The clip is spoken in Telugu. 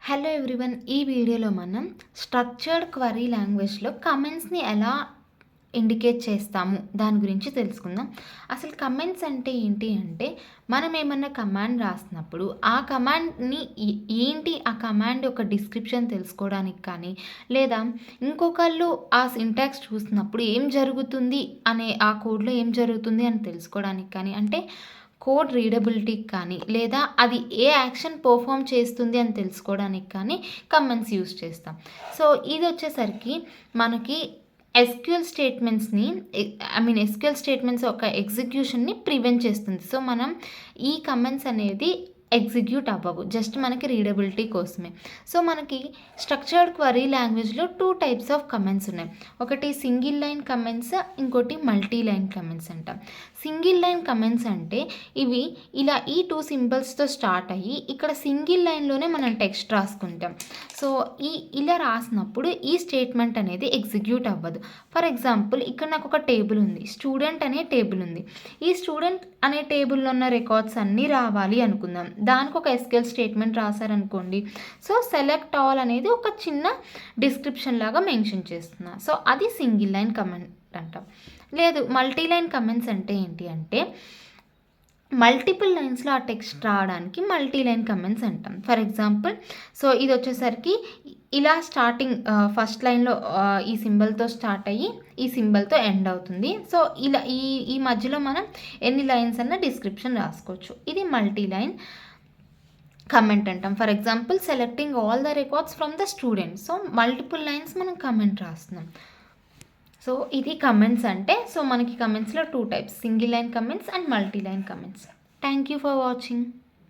హలో ఎవ్రీవన్, ఈ వీడియోలో మనం స్ట్రక్చర్డ్ క్వరీ లాంగ్వేజ్లో కమెంట్స్ని ఎలా ఇండికేట్ చేస్తాము దాని గురించి తెలుసుకుందాం. అసలు కమెంట్స్ అంటే ఏంటి అంటే, మనం ఏమన్నా కమాండ్ రాసినప్పుడు ఆ కమాండ్ని ఏంటి ఆ కమాండ్ యొక్క డిస్క్రిప్షన్ తెలుసుకోవడానికి కానీ, లేదా ఇంకొకళ్ళు ఆ సింటాక్స్ చూసినప్పుడు ఏం జరుగుతుంది అనే ఆ కోడ్లో ఏం జరుగుతుంది అని తెలుసుకోవడానికి కానీ, అంటే కోడ్ రీడబిలిటీకి కానీ, లేదా అది ఏ యాక్షన్ పర్ఫామ్ చేస్తుంది అని తెలుసుకోవడానికి కానీ కమెంట్స్ యూస్ చేస్తాం. సో ఇది వచ్చేసరికి మనకి ఎస్క్యూఎల్ స్టేట్మెంట్స్ని ఎస్క్యూఎల్ స్టేట్మెంట్స్ యొక్క ఎగ్జిక్యూషన్ని ప్రివెంట్ చేస్తుంది. సో మనం ఈ కమెంట్స్ అనేది ఎగ్జిక్యూట్ అవ్వవు, జస్ట్ మనకి రీడబిలిటీ కోసమే. సో మనకి స్ట్రక్చర్డ్ క్వరీ లాంగ్వేజ్లో 2 టైప్స్ ఆఫ్ కమెంట్స్ ఉన్నాయి. ఒకటి సింగిల్ లైన్ కమెంట్స్, ఇంకోటి మల్టీ లైన్ కమెంట్స్ అంటాం. సింగిల్ లైన్ కమెంట్స్ అంటే ఇవి ఇలా ఈ 2 సింబల్స్తో స్టార్ట్ అయ్యి ఇక్కడ సింగిల్ లైన్లోనే మనం టెక్స్ట్ రాసుకుంటాం. సో ఇలా రాసినప్పుడు ఈ స్టేట్మెంట్ అనేది ఎగ్జిక్యూట్ అవ్వదు. ఫర్ ఎగ్జాంపుల్, ఇక్కడ నాకు ఒక టేబుల్ ఉంది, స్టూడెంట్ అనే టేబుల్ ఉంది. ఈ స్టూడెంట్ అనే టేబుల్లో ఉన్న రికార్డ్స్ అన్నీ రావాలి అనుకుందాం. దానికి ఒక ఎస్క్యూఎల్ స్టేట్మెంట్ రాశారనుకోండి. సో సెలెక్ట్ ఆల్ అనేది ఒక చిన్న డిస్క్రిప్షన్ లాగా మెన్షన్ చేస్తున్నా. సో అది సింగిల్ లైన్ కమెంట్ అంటాం. లేదు, మల్టీ లైన్ కమెంట్స్ అంటే ఏంటి అంటే, మల్టిపుల్ లైన్స్లో ఆ టెక్స్ట్ రావడానికి మల్టీ లైన్ కమెంట్స్ అంటాం. ఫర్ ఎగ్జాంపుల్, సో ఇది వచ్చేసరికి ఇలా స్టార్టింగ్ ఫస్ట్ లైన్లో ఈ సింబల్తో స్టార్ట్ అయ్యి ఈ సింబల్తో ఎండ్ అవుతుంది. సో ఇలా ఈ మధ్యలో మనం ఎన్ని లైన్స్ అన్న డిస్క్రిప్షన్ రాసుకోవచ్చు. ఇది మల్టీ లైన్ కమెంట్ అంటాం. For example, selecting all the records from the student. So multiple lines మనం కమెంట్ రాస్తున్నాం. సో ఇది కమెంట్స్ అంటే. సో మనకి కమెంట్స్లో 2 types, single line comments and multi line comments. Thank you for watching.